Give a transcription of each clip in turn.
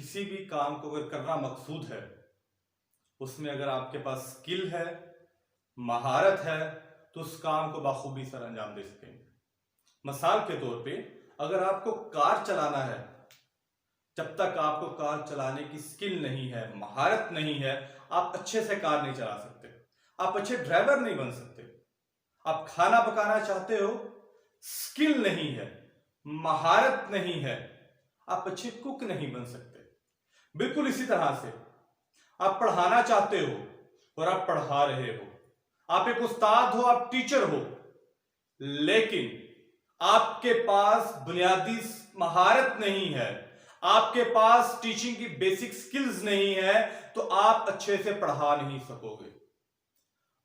किसी भी काम को अगर करना मकसूद है, उसमें अगर आपके पास स्किल है, महारत है, तो उस काम को बाखूबी सर अंजाम दे सकेंगे। मिसाल के तौर पे अगर आपको कार चलाना है, जब तक आपको कार चलाने की स्किल नहीं है, महारत नहीं है, आप अच्छे से कार नहीं चला सकते, आप अच्छे ड्राइवर नहीं बन सकते। आप खाना पकाना चाहते हो, स्किल नहीं है, महारत नहीं है, आप अच्छे कुक नहीं बन सकते। बिल्कुल इसी तरह से आप पढ़ाना चाहते हो और आप पढ़ा रहे हो, आप एक उस्ताद हो, आप टीचर हो, लेकिन आपके पास बुनियादी महारत नहीं है, आपके पास टीचिंग की बेसिक स्किल्स नहीं है, तो आप अच्छे से पढ़ा नहीं सकोगे।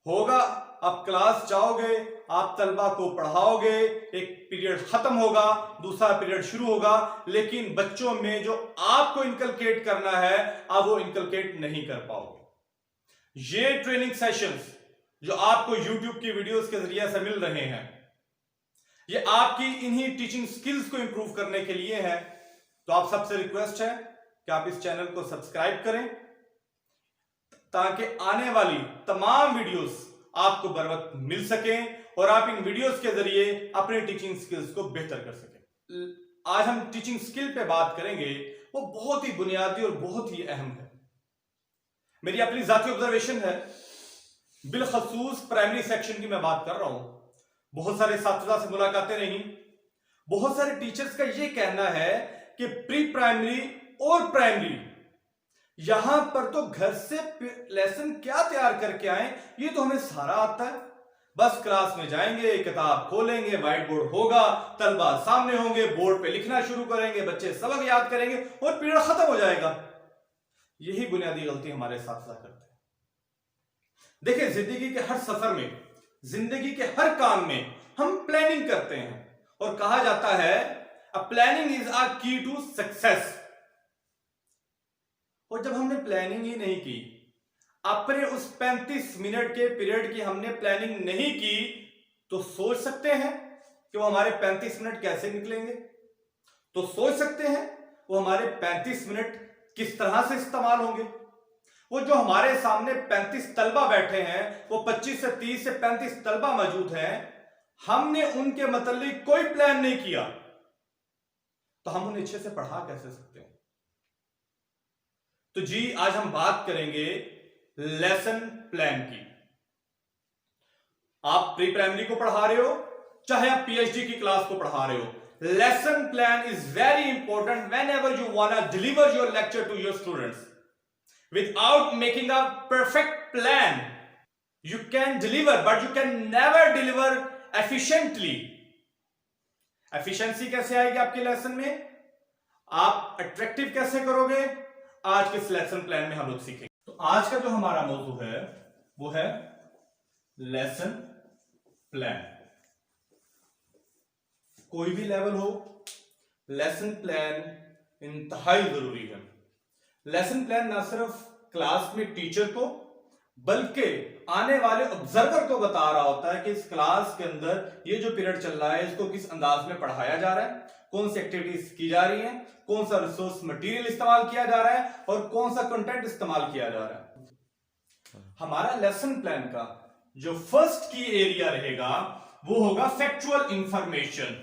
होगा आप क्लास जाओगे, आप तलबा को पढ़ाओगे, एक पीरियड खत्म होगा, दूसरा पीरियड शुरू होगा, लेकिन बच्चों में जो आपको इनकलकेट करना है आप वो इनकलकेट नहीं कर पाओगे। ये ट्रेनिंग सेशंस जो आपको YouTube की वीडियोस के जरिए से मिल रहे हैं, ये आपकी इन्हीं टीचिंग स्किल्स को इंप्रूव करने के लिए है। तो आप सबसे रिक्वेस्ट है कि आप इस चैनल को सब्सक्राइब करें, ताकि आने वाली तमाम वीडियोस आपको बर वक्त मिल सकें और आप इन वीडियोस के जरिए अपने टीचिंग स्किल्स को बेहतर कर सकें। आज हम टीचिंग स्किल पे बात करेंगे, वो बहुत ही बुनियादी और बहुत ही अहम है। मेरी अपनी जाती ऑब्जर्वेशन है, बिलखसूस प्राइमरी सेक्शन की मैं बात कर रहा हूं। बहुत सारे साथियों से मुलाकातें रही, बहुत सारे टीचर्स का यह कहना है कि प्री प्राइमरी और प्राइमरी यहां पर तो घर से लेसन क्या तैयार करके आए, ये तो हमें सारा आता है। बस क्लास में जाएंगे, किताब खोलेंगे, व्हाइट बोर्ड होगा, तलबा सामने होंगे, बोर्ड पे लिखना शुरू करेंगे, बच्चे सबक याद करेंगे और पीरियड खत्म हो जाएगा। यही बुनियादी गलती हमारे साथ करते हैं। देखिए, जिंदगी के हर सफर में, जिंदगी के हर काम में हम प्लानिंग करते हैं और कहा जाता है अ प्लानिंग इज अ की टू सक्सेस। और जब हमने प्लानिंग ही नहीं की, अपने उस 35 मिनट के पीरियड की हमने प्लानिंग नहीं की, तो सोच सकते हैं कि वो हमारे 35 मिनट कैसे निकलेंगे? तो सोच सकते हैं वो हमारे 35 मिनट किस तरह से इस्तेमाल होंगे? वो जो हमारे सामने 35 तलबा बैठे हैं, वो 25 से 30 से 35 तलबा मौजूद हैं, हमने उनके मतलब कोई प्लान नहीं किया, तो हम उन्हें अच्छे से पढ़ा कैसे सकते हैं? तो जी, आज हम बात करेंगे लेसन प्लान की। आप प्री प्राइमरी को पढ़ा रहे हो, चाहे आप पीएचडी की क्लास को पढ़ा रहे हो, lesson plan is very important whenever you want to deliver your lecture to your students. Without making a perfect plan you can deliver, but you can never deliver efficiently. Efficiency कैसे आएगी आपके lesson में? आप attractive कैसे करोगे? आज के lesson plan में हम लोग सीखेंगे। तो आज का जो हमारा मौजू है वो है लेसन प्लान। कोई भी लेवल हो, लेसन प्लान इंतहाई जरूरी है। लेसन प्लान ना सिर्फ क्लास में टीचर को, बल्कि आने वाले ऑब्जर्वर को बता रहा होता है कि इस क्लास के अंदर ये जो पीरियड चल रहा है, इसको किस अंदाज में पढ़ाया जा रहा है, कौन सी एक्टिविटीज की जा रही हैं, कौन सा रिसोर्स मटेरियल इस्तेमाल किया जा रहा है और कौन सा कंटेंट इस्तेमाल किया जा रहा है। हमारा लेसन प्लान का जो फर्स्ट की एरिया रहेगा वो होगा फैक्चुअल इंफॉर्मेशन।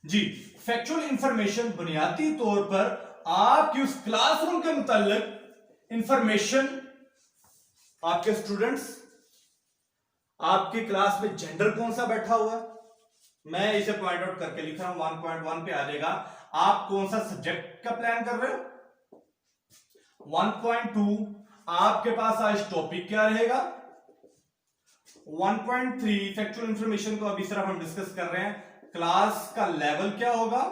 जी, फैक्चुअल इंफॉर्मेशन बुनियादी तौर पर आपकी उस क्लासरूम के मुताल्लिक इंफॉर्मेशन, आपके स्टूडेंट्स, आपकी क्लास में जेंडर कौन सा बैठा हुआ है, मैं इसे पॉइंट आउट करके लिख रहा हूं, 1.1 पे आ जाएगा। आप कौन सा सब्जेक्ट का प्लान कर रहे हो? 1.2 आपके पास आज टॉपिक क्या रहेगा? 1.3 फैक्चुअल इंफॉर्मेशन को अभी सिर्फ हम डिस्कस कर रहे हैं, क्लास का लेवल क्या होगा?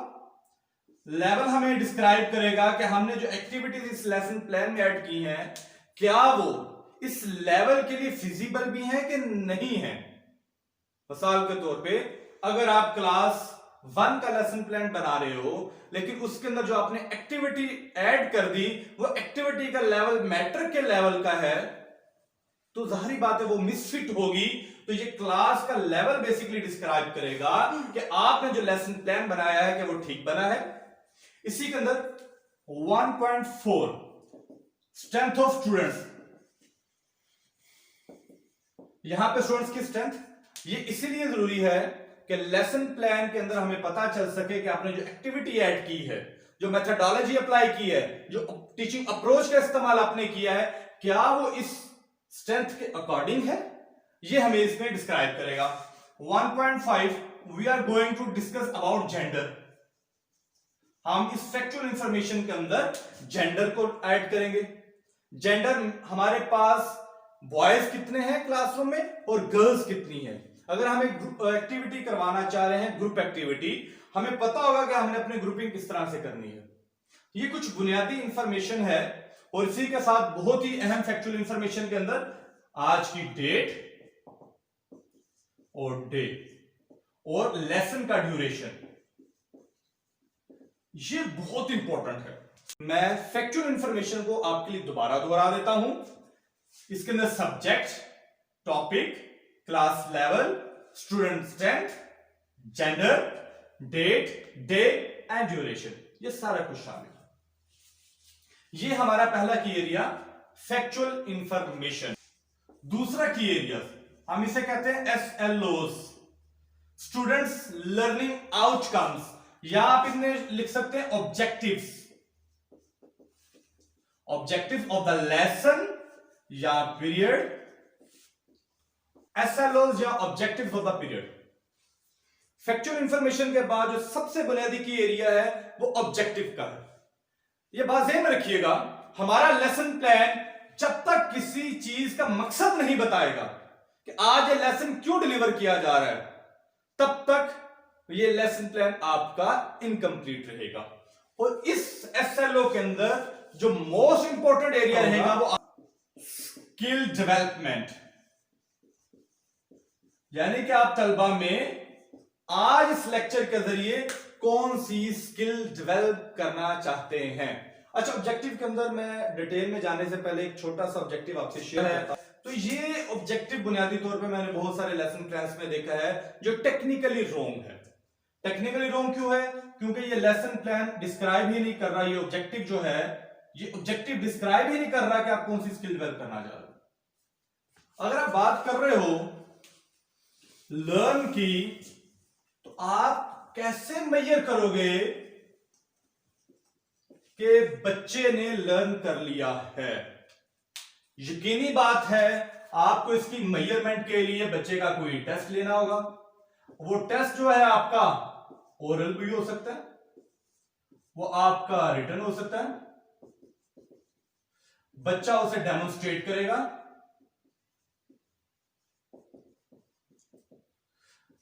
लेवल हमें डिस्क्राइब करेगा कि हमने जो एक्टिविटीज इस लेसन प्लान में ऐड की हैं, क्या वो इस लेवल के लिए फिजिबल भी है कि नहीं है। मिसाल के तौर पे अगर आप क्लास 1 का लेसन प्लान बना रहे हो, लेकिन उसके अंदर जो आपने एक्टिविटी ऐड कर दी वो एक्टिविटी का लेवल मैट्रिक के लेवल का है, तो जाहिर बात है वो मिसफिट होगी। तो ये क्लास का लेवल बेसिकली डिस्क्राइब करेगा कि आपने जो लेसन प्लान बनाया है कि वो ठीक बना है। इसी के अंदर 1.4 स्ट्रेंथ ऑफ स्टूडेंट्स। यहां पे स्टूडेंट्स की स्ट्रेंथ ये इसीलिए जरूरी है कि लेसन प्लान के अंदर हमें पता चल सके कि आपने जो एक्टिविटी ऐड की है, जो मेथोडोलॉजी अप्लाई की है, जो टीचिंग अप्रोच का इस्तेमाल आपने किया है, क्या वो इस स्ट्रेंथ के अकॉर्डिंग है, ये हमें इसमें डिस्क्राइब करेगा। 1.5 we are going to discuss about gender. हम इस फैक्चुअल इंफॉर्मेशन के अंदर जेंडर को ऐड करेंगे। जेंडर हमारे पास बॉयज कितने हैं क्लासरूम में और गर्ल्स कितनी है। अगर हम एक एक्टिविटी करवाना चाह रहे हैं, ग्रुप एक्टिविटी, हमें पता होगा कि हमने अपनी ग्रुपिंग किस तरह से करनी है। ये कुछ बुनियादी इंफॉर्मेशन है और इसी के साथ बहुत ही अहम फैक्चुअल इंफॉर्मेशन के अंदर आज की डेट और डे और लेसन का ड्यूरेशन, ये बहुत इंपॉर्टेंट है। मैं फैक्चुअल इंफॉर्मेशन को आपके लिए दोबारा दोहरा देता हूं। इसके अंदर subject, topic, class level, student strength, gender, date, day and duration, ये सारा कुछ शामिल है। ये हमारा पहला की एरिया फैक्चुअल इंफॉर्मेशन। दूसरा की एरिया हम इसे कहते हैं SLOs, स्टूडेंट्स लर्निंग आउटकम्स, या आप इन्हें लिख सकते हैं objectives. Objective of the lesson या पीरियड, SLOs या objective of the period. Factual information के बाद जो सबसे बुनियादी की एरिया है वो ऑब्जेक्टिव का है। ये बात ध्यान में रखिएगा, हमारा लेसन प्लान जब तक किसी चीज का मकसद नहीं बताएगा कि आज ये लेसन क्यों डिलीवर किया जा रहा है, तब तक ये लेसन प्लान आपका इनकम्प्लीट रहेगा। और इस SLO के अंदर जो मोस्ट इंपॉर्टेंट एरिया रहेगा वो स्किल डेवलपमेंट, यानी कि आप तलबा में आज इस लेक्चर के जरिए कौन सी स्किल डेवलप करना चाहते हैं। अच्छा, ऑब्जेक्टिव के अंदर मैं डिटेल में जाने से पहले एक छोटा सा ऑब्जेक्टिव आपसे शेयर करता हूं। तो ये ऑब्जेक्टिव बुनियादी तौर पे मैंने बहुत सारे लेसन प्लान्स में देखा है जो टेक्निकली रॉन्ग है। टेक्निकली रॉन्ग क्यों है? क्योंकि ये लेसन प्लान डिस्क्राइब ही नहीं कर रहा, ये ऑब्जेक्टिव जो है ये ऑब्जेक्टिव डिस्क्राइब ही नहीं कर रहा कि आप कौन सी स्किल डेवलप करना चाह रहे हो। अगर आप बात कर रहे हो लर्न की, तो आप कैसे मेजर करोगे कि बच्चे ने लर्न कर लिया है? यकीनी बात है आपको इसकी मेजरमेंट के लिए बच्चे का कोई टेस्ट लेना होगा। वो टेस्ट जो है आपका ओरल भी हो सकता है, वो आपका रिटन हो सकता है। बच्चा उसे डेमोन्स्ट्रेट करेगा,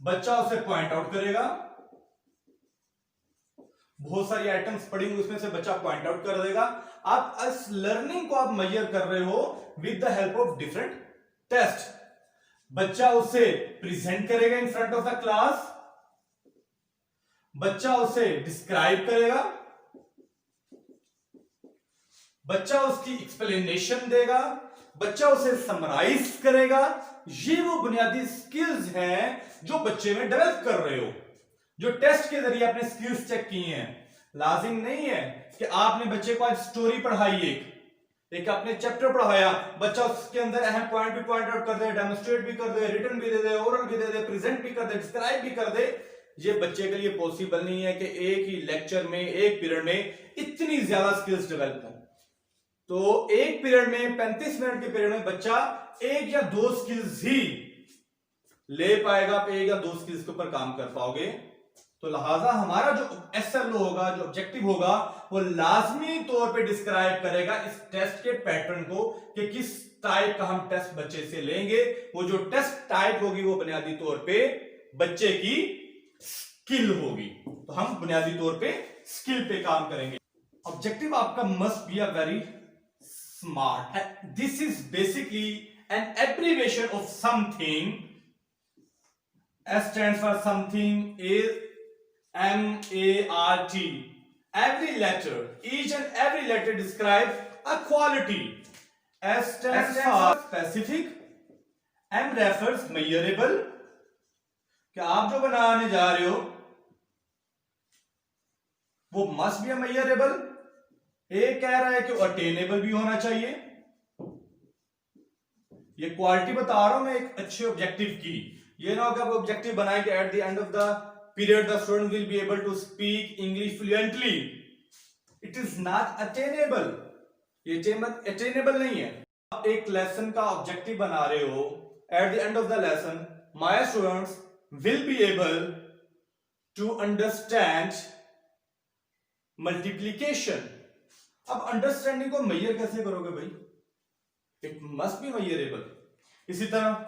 बच्चा उसे पॉइंट आउट करेगा। बहुत सारी आइटम्स पड़ी हुई उसमें से बच्चा पॉइंट आउट कर देगा। आप इस लर्निंग को आप मेजर कर रहे हो with the help of different test. बच्चा उसे प्रेजेंट करेगा in front of the class, बच्चा उसे डिस्क्राइब करेगा, बच्चा उसकी एक्सप्लेनेशन देगा, बच्चा उसे समराइज करेगा। ये वो बुनियादी स्किल्स हैं जो बच्चे में डेवलप कर रहे हो, जो टेस्ट के जरिए आपने स्किल्स चेक की हैं। लाजिम नहीं है कि आपने बच्चे को आज स्टोरी पढ़ाई, एक आपने चैप्टर पढ़ाया, बच्चा उसके अंदर अहम पॉइंट भी पॉइंट आउट कर दे, डेमोन्स्ट्रेट भी कर दे, रिटन भी दे दे, ओरल भी दे दे, प्रेजेंट भी कर दे, डिस्क्राइब भी कर दे। ये बच्चे के लिए पॉसिबल नहीं है कि एक ही लेक्चर में, एक पीरियड में इतनी ज्यादा स्किल्स डेवलप करें। तो एक पीरियड में 35 मिनट के पीरियड में बच्चा एक या दो स्किल्स ही ले पाएगा, आप एक या दो स्किल्स के ऊपर काम कर पाओगे। तो लिहाजा हमारा जो SLO होगा, जो ऑब्जेक्टिव होगा, वो लाजमी तौर पे डिस्क्राइब करेगा इस टेस्ट के पैटर्न को कि किस टाइप का हम टेस्ट बच्चे से लेंगे। वो जो टेस्ट टाइप होगी वो बुनियादी तौर पे बच्चे की स्किल होगी। तो हम बुनियादी तौर पे स्किल पे काम करेंगे। ऑब्जेक्टिव आपका must be a very smart. This is basically an abbreviation of something. S stands for something, MART. Every letter, each and every letter describes a quality. S stands for specific, M refers measurable, कि आप जो बनाने जा रहे हो वो must be a measurable, ए कह रहा है कि अटेनेबल भी होना चाहिए, ये क्वालिटी बता रहा हूं मैं एक अच्छे ऑब्जेक्टिव की। ये ना होगा ऑब्जेक्टिव बनाए कि at the end of the period the student will be able to speak English fluently. It is not attainable, ये अटेनेबल नहीं है। आप एक लेसन का ऑब्जेक्टिव बना रहे हो, at the end of the lesson my students will be able to understand multiplication. अब अंडरस्टैंडिंग को मेजर कैसे करोगे भाई? It must be measurable. इसी तरह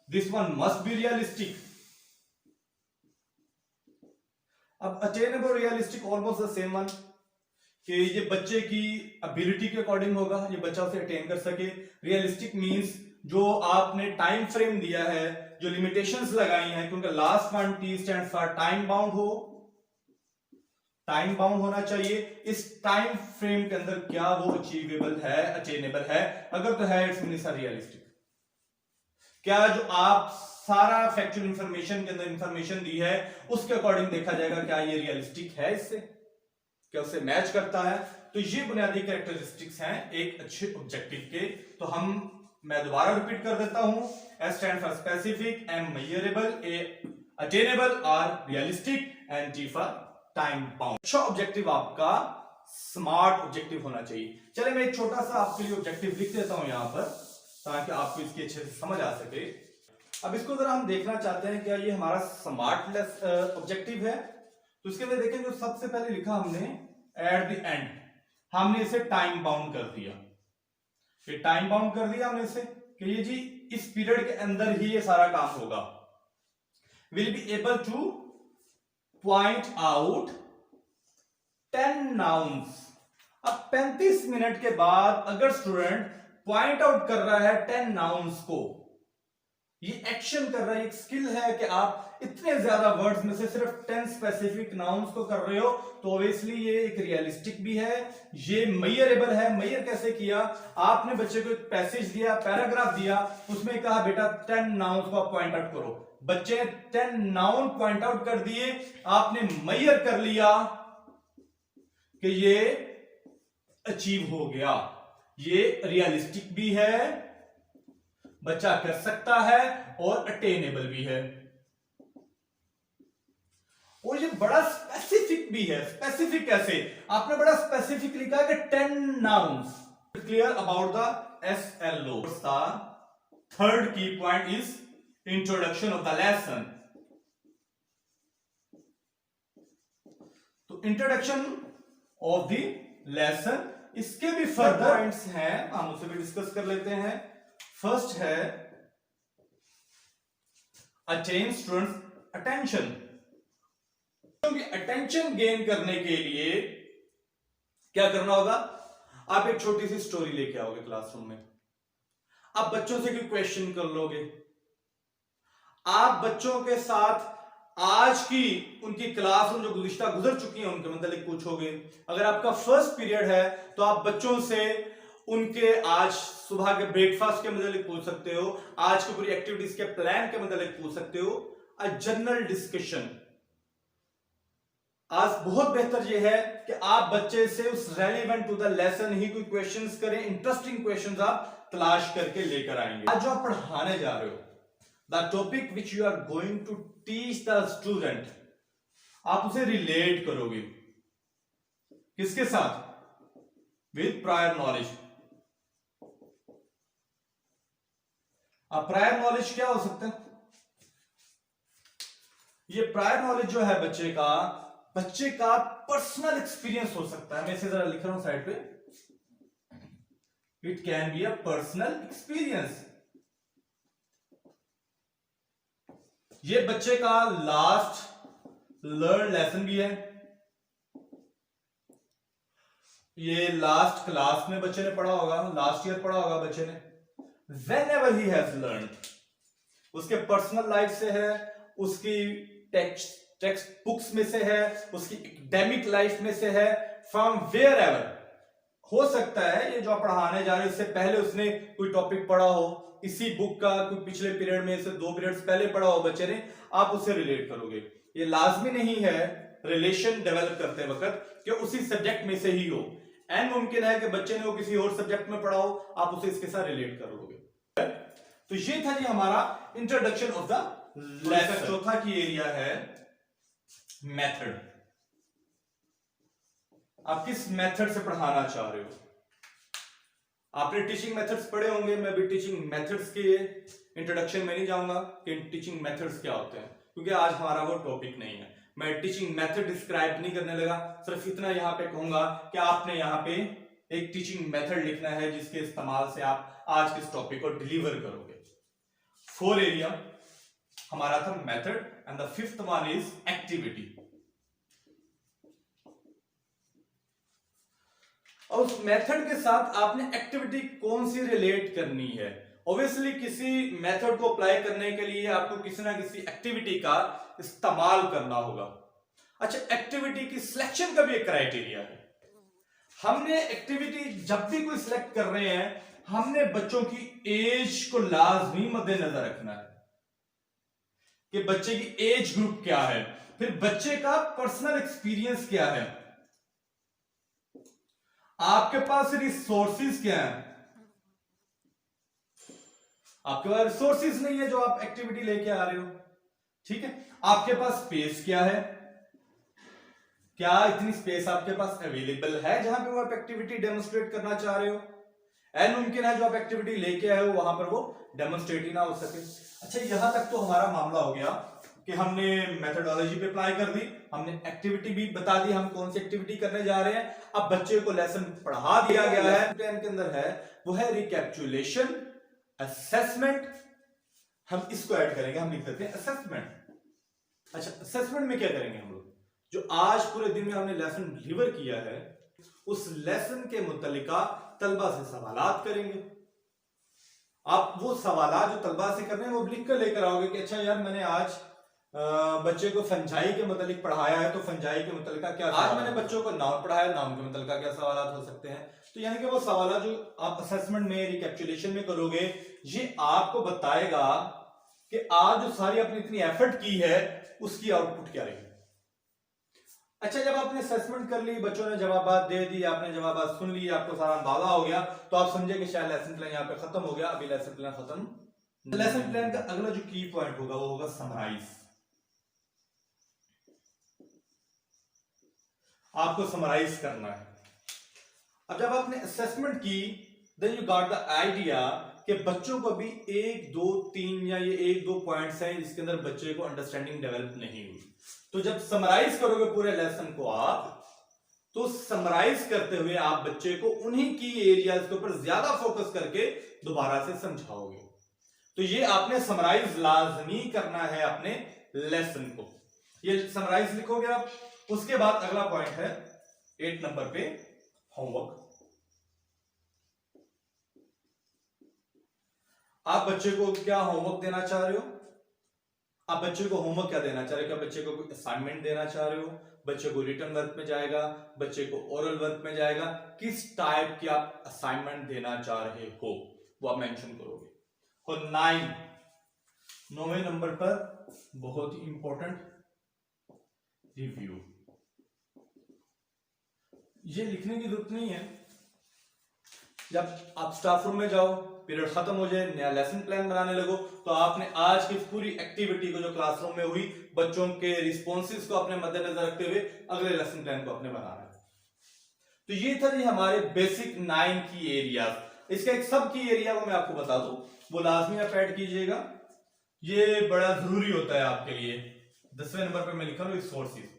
this one must be realistic. अब attainable realistic almost the same one, कि ये बच्चे की एबिलिटी के अकॉर्डिंग होगा, ये बच्चा उसे अटेन कर सके। रियलिस्टिक मींस जो आपने टाइम फ्रेम दिया है, जो लिमिटेशंस लगाई हैं, क्योंकि last one T stand for time bound हो, टाइम बाउंड होना चाहिए। इस टाइम फ्रेम के अंदर क्या वो अचीवेबल है, अटेनेबल है? अगर तो है इट्स मींस रियलिस्टिक। क्या जो आप सारा फैक्चुअल इंफॉर्मेशन के अंदर इंफॉर्मेशन दी है उसके अकॉर्डिंग देखा जाएगा क्या ये रियलिस्टिक है, इससे क्या उससे मैच करता है? तो ये बुनियादी कैरेक्टरिस्टिक्स हैं एक अच्छे ऑब्जेक्टिव के। तो मैं दोबारा रिपीट कर देता हूं, S stand for specific, M measurable, A attainable, R realistic, and T for time bound. अच्छा ऑब्जेक्टिव आपका स्मार्ट ऑब्जेक्टिव होना चाहिए। चले मैं एक छोटा सा आपके लिए ऑब्जेक्टिव लिख देता हूं यहां पर, ताकि आपको इसकी अच्छे से समझ आ सके। अब इसको जरा हम देखना चाहते हैं क्या ये हमारा स्मार्ट ऑब्जेक्टिव है। तो इसके लिए देखें, जो सबसे पहले लिखा हमने एट द एंड, हमने इसे टाइम बाउंड कर दिया। ये टाइम बाउंड कर दिया हमने इसे कि ये जी इस पीरियड के अंदर ही ये सारा काम होगा। Will be able two point out 10 nouns. अब 35 मिनट के बाद अगर स्टूडेंट पॉइंट आउट कर रहा है 10 नाउन्स को, ये एक्शन कर रहा है, एक स्किल है कि आप इतने ज्यादा वर्ड्स में से सिर्फ 10 स्पेसिफिक नाउन्स को कर रहे हो, तो ऑब्वियसली ये एक रियलिस्टिक भी है, ये मेजरेबल है। मेजर कैसे किया? आपने बच्चे को एक पैसेज दिया, पैराग्राफ दिया, उसमें कहा बेटा 10 नाउन्स को आप पॉइंट आउट करो। बच्चे 10 नाउन पॉइंट आउट कर दिए, आपने मेजर कर लिया कि ये अचीव हो गया, ये रियलिस्टिक भी है, बच्चा कर सकता है, और अटेनेबल भी है, और ये बड़ा स्पेसिफिक भी है। स्पेसिफिक कैसे? आपने बड़ा स्पेसिफिक लिखा कि 10 nouns. Clear about the SLO। Third की point is introduction of the lesson. तो इंट्रोडक्शन ऑफ द लेसन, इसके भी फर्दर पॉइंट्स हैं, हम उसे भी डिस्कस कर लेते हैं। फर्स्ट है अटेन स्टूडेंट्स अटेंशन। क्योंकि अटेंशन गेन करने के लिए क्या करना होगा? आप एक छोटी सी स्टोरी लेके आओगे क्लासरूम में, आप बच्चों से कोई क्वेश्चन कर लोगे, आप बच्चों के साथ आज की उनकी क्लास जो गुजर चुकी है उनके मतलब पूछोगे। अगर आपका फर्स्ट पीरियड है तो आप बच्चों से उनके आज सुबह के ब्रेकफास्ट के मतलब पूछ सकते हो, आज की पूरी एक्टिविटीज के प्लान के मतलब पूछ सकते हो। A general discussion. आज बहुत बेहतर यह है कि आप बच्चे से उस रेलिवेंट टू द लेसन ही कोई क्वेश्चंस करें, इंटरेस्टिंग क्वेश्चंस आप तलाश करके लेकर आएंगे। आज जो आप पढ़ाने जा रहे हो, the topic which you are going to teach the student, आप उसे रिलेट करोगे किसके साथ? With prior knowledge. अब प्रायर नॉलेज क्या हो सकता है? ये प्रायर नॉलेज जो है बच्चे का पर्सनल एक्सपीरियंस हो सकता है। मैं इसे जरा लिख रहा हूं साइड पे, it can be a personal experience. ये बच्चे का लास्ट लर्न लेसन भी है, ये लास्ट क्लास में बच्चे ने पढ़ा होगा, लास्ट ईयर पढ़ा होगा बच्चे ने। Whenever he has learned, उसके पर्सनल लाइफ से है, उसकी टेक्स्ट बुक्स में से है, उसकी एकेडमिक लाइफ में से है, फ्रॉम वेयर एवर। हो सकता है ये जो आप पढ़ाने जा रहे हैं इससे पहले उसने कोई टॉपिक पढ़ा हो, इसी बुक का कोई पिछले पीरियड में से 2 पीरियड्स पहले पढ़ा हो बच्चे ने, आप उससे रिलेट करोगे। ये लाजमी नहीं है रिलेशन डेवलप करते वक्त कि उसी सब्जेक्ट में से ही हो। एंड मुमकिन है कि बच्चे ने वो किसी और सब्जेक्ट में पढ़ा हो, आप उसे इसके साथ रिलेट कर लोगे। तो ये था जी हमारा इंट्रोडक्शन ऑफ द लेसन। चौथा की एरिया है मेथड। आप किस मेथड से पढ़ाना चाह रहे हो? आपने टीचिंग मेथड्स पढ़े होंगे, मैं भी टीचिंग मेथड्स के इंट्रोडक्शन में नहीं जाऊंगा कि टीचिंग मेथड्स क्या होते हैं, क्योंकि आज हमारा वो टॉपिक नहीं है। मैं टीचिंग मेथड डिस्क्राइब नहीं करने लगा, सिर्फ इतना यहां पे कहूंगा कि आपने यहां पे एक टीचिंग मेथड लिखना है जिसके इस्तेमाल से आप आज के इस टॉपिक को डिलीवर करोगे। 4 एरिया हमारा था method, and the 5th one is activity. और उस मेथड के साथ आपने एक्टिविटी कौन सी रिलेट करनी है? ऑब्वियसली किसी मेथड को अप्लाई करने के लिए आपको किसी ना किसी एक्टिविटी का इस्तेमाल करना होगा। अच्छा, एक्टिविटी की सिलेक्शन का भी एक क्राइटेरिया है। हमने एक्टिविटी जब भी कोई सिलेक्ट कर रहे हैं, हमने बच्चों की एज को लाजमी मद्देनजर रखना है कि बच्चे की एज ग्रुप क्या है, फिर बच्चे का पर्सनल एक्सपीरियंस क्या है, आपके पास रिसोर्सेज क्या है। आपके पास रिसोर्सेज नहीं है जो आप एक्टिविटी लेके आ रहे हो, ठीक है। आपके पास स्पेस क्या है, क्या इतनी स्पेस आपके पास अवेलेबल है जहां पे वो आप एक्टिविटी डेमोन्स्ट्रेट करना चाह रहे हो? एंड मुमकिन है जो आप एक्टिविटी लेके आए हो वहां पर वो डेमोन्स्ट्रेट ही ना हो सके। अच्छा, यहां तक तो हमारा मामला हो गया कि हमने मेथोडोलॉजी पे अप्लाई कर दी, हमने एक्टिविटी भी बता दी हम कौन सी एक्टिविटी करने जा रहे हैं। अब बच्चे को लेसन पढ़ा दिया गया है, प्लान के अंदर है वो है रिकैप्चुलेशन, असेसमेंट। हम इसको ऐड करेंगे, हम लिख देते हैं असेसमेंट। अच्छा, असेसमेंट में क्या करेंगे हम लोग? जो आज पूरे दिन में हमने लेसन डिलीवर किया है, उस लेसन के मुतल्लिका तलबा से सवालात करेंगे। आप वो सवालात जो तलबा से करने हैं वो लिख कर लेकर आओगे कि अच्छा यार, मैंने आज बच्चे को फंजाई के मुतालिक पढ़ाया है, तो फंजाई के मुतालिक क्या, आज मैंने बच्चों को नाउन पढ़ाया, नाउन के मुतालिक क्या सवालात हो सकते हैं। तो यानी कि वो सवालात जो आप असेसमेंट में रिकैप्चुलेशन में करोगे, ये आपको बताएगा कि आज जो सारी आपने इतनी एफर्ट की है उसकी आउटपुट क्या रही। अच्छा, जब आपने असेसमेंट कर ली, बच्चों ने जवाबात दे दी, आपने जवाबात सुन ली, आपको सारा अंदाजा हो गया, तो आप समझे कि शायद लेसन प्लान यहाँ पे खत्म हो गया। अभी लेसन प्लान खत्म। लेसन प्लान का अगला जो की पॉइंट होगा वो होगा समराइज। आपको समराइज करना है। अब जब आपने असेसमेंट की, then you got the idea कि बच्चों को भी 1 2 3 या ये 1 2 पॉइंट्स हैं जिसके अंदर बच्चे को अंडरस्टैंडिंग डेवलप नहीं हुई। तो जब समराइज करोगे पूरे लेसन को आप, तो समराइज करते हुए आप बच्चे को उन्हीं की एरियाज के ऊपर ज्यादा फोकस करके दोबारा से समझाओगे। तो ये आपने समराइज लाजमी करना है अपने लेसन को। ये समराइज लिखोगे आप। उसके बाद अगला पॉइंट है 8 नंबर पे होमवर्क। आप बच्चे को क्या होमवर्क देना चाह रहे हो? आप बच्चे को होमवर्क क्या देना चाह रहे हो? क्या बच्चे को कोई असाइनमेंट देना चाह रहे हो? बच्चे को रिटन वर्क में जाएगा, बच्चे को ओरल वर्क में जाएगा? किस टाइप की आप असाइनमेंट देना चाह रहे हो वो आप मेंशन करोगे। और 9वें नंबर पर बहुत ही इंपॉर्टेंट, रिव्यू। ये लिखने की जरूरत नहीं है। जब आप स्टाफ रूम में जाओ, पीरियड खत्म हो जाए, नया लेसन प्लान बनाने लगो, तो आपने आज की पूरी एक्टिविटी को जो क्लासरूम में हुई, बच्चों के रिस्पॉन्सेस को अपने मद्देनजर रखते हुए अगले लेसन प्लान को अपने बनाना है। तो ये था जी हमारे बेसिक 9 की एरियाज। इसका एक सब की एरिया को मैं आपको बता दूं, वो लाजमी आप ऐड कीजिएगा, ये बड़ा जरूरी होता है आपके लिए। 10वें नंबर पर मैं लिखा हूं resources.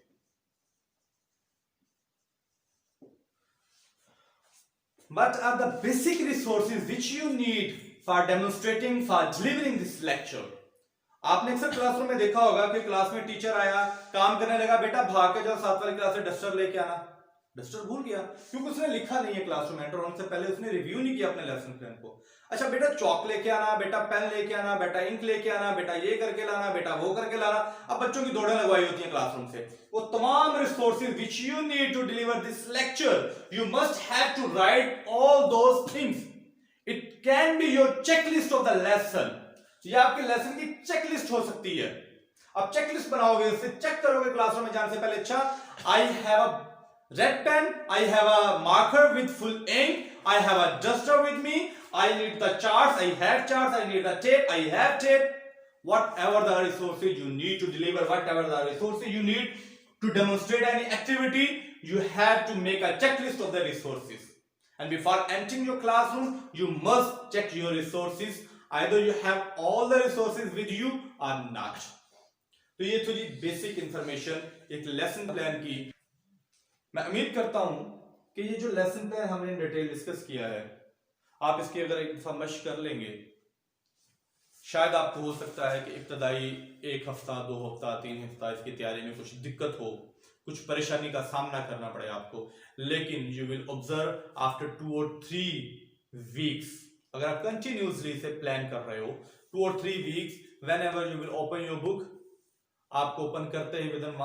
What are the basic resources which you need for demonstrating, for delivering this lecture? आपने अक्सर क्लासरूम में देखा होगा कि क्लास में टीचर आया, काम करने लगा, बेटा भाग के जाओ 7 वाली क्लास से डस्टर लेके आना। डस्टर भूल गया क्योंकि उसने लिखा नहीं है क्लासरूम एंटर होने से पहले, उसने रिव्यू नहीं किया अपने लेसन प्लान को। अच्छा बेटा चौक लेके आना, बेटा पेन लेके आना, बेटा इंक लेके आना, बेटा ये करके लाना, बेटा वो करके लाना। अब बच्चों की दौड़ें लगवाई होती हैं क्लासरूम से। वो तमाम resources which you need to deliver this lecture, you must have to write all those things. It can be your checklist of the lesson. ये आपके लेसन की चेकलिस्ट हो सकती है। अब चेकलिस्ट बनाओगे, उससे चेक करोगे क्लासरूम में जाने से पहले, अच्छा I have a red pen, I have a marker with full ink, I have a duster with me, I need the charts, I have charts, I need the tape, I have tape. Whatever the resources you need to deliver, whatever the resources you need to demonstrate any activity, you have to make a checklist of the resources. And before entering your classroom, you must check your resources. Either you have all the resources with you or not. तो ये थोड़ी basic information एक lesson plan की। मैं उम्मीद करता हूं कि ये जो लेसन प्लान हमने डिटेल डिस्कस किया है, आप इसकी अगर एक दफा मशक कर लेंगे, शायद आपको हो सकता है कि इब्तदाई 1 हफ्ता 2 हफ्ता 3 हफ्ता इसकी तैयारी में कुछ दिक्कत हो, कुछ परेशानी का सामना करना पड़े आपको, लेकिन यू विल ऑब्जर्व आफ्टर 2 और 3 वीक्स, अगर आप कंटिन्यूसली से प्लान कर रहे हो 2 और 3 weeks, when ever you will open your book, आपको ओपन करते ही विद इन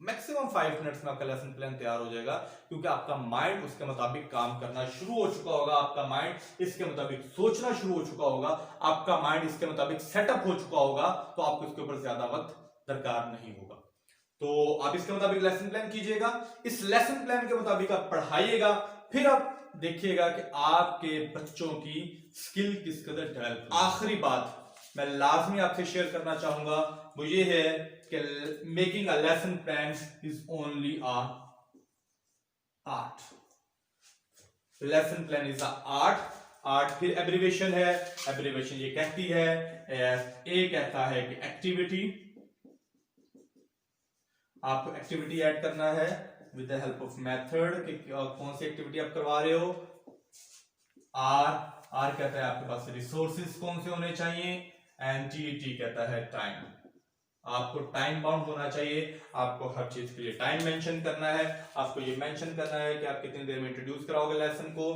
मैक्सिमम 5 मिनट्स में आपका लेसन प्लान तैयार हो जाएगा, क्योंकि आपका माइंड उसके मुताबिक काम करना शुरू हो चुका होगा, आपका माइंड इसके मुताबिक सोचना शुरू हो चुका होगा, आपका माइंड इसके मुताबिक सेटअप हो चुका होगा, तो आपको इसके ऊपर ज्यादा वक्त दरकार नहीं होगा। तो आप इसके मुताबिक लेसन प्लान कीजिएगा, इस लेसन प्लान के मुताबिक आप पढ़ाइएगा, फिर आप देखिएगा कि आपके बच्चों की स्किल किस कदर डेवलप। आखिरी बात मैं लाजमी आपसे शेयर करना चाहूंगा वो ये है कि making a lesson plan is only a art. Lesson plan is a art. फिर एब्रिविएशन है, एब्रिविएशन ये कहती है, ए कहता है कि एक्टिविटी, आपको एक्टिविटी ऐड करना है with the help of method, कि कौन सी एक्टिविटी आप करवा रहे हो। आर कहता है आपके पास रिसोर्सेज कौन से होने चाहिए, एंड टी कहता है टाइम। आपको टाइम बाउंड होना चाहिए, आपको हर चीज के लिए टाइम मेंशन करना है, आपको ये मेंशन करना है कि आप कितनी देर में इंट्रोड्यूस कराओगे लेसन को,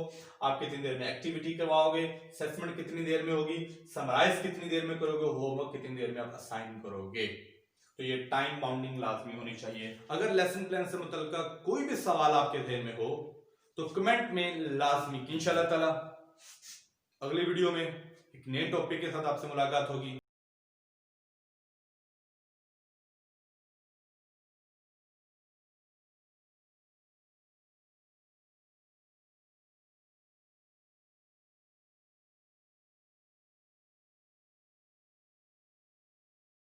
आप कितनी देर में एक्टिविटी करवाओगे, असेसमेंट कितनी देर में होगी, समराइज कितनी देर में करोगे, होमवर्क कितनी देर में आप असाइन करोगे। तो ये टाइम बाउंडिंग लाजमी होनी चाहिए। अगर लेसन प्लान से मुतल्लिक कोई भी सवाल आपके ध्यान में हो तो कमेंट में लाजमी, इंशाल्लाह ताला अगली वीडियो में एक नए टॉपिक के साथ आपसे मुलाकात होगी।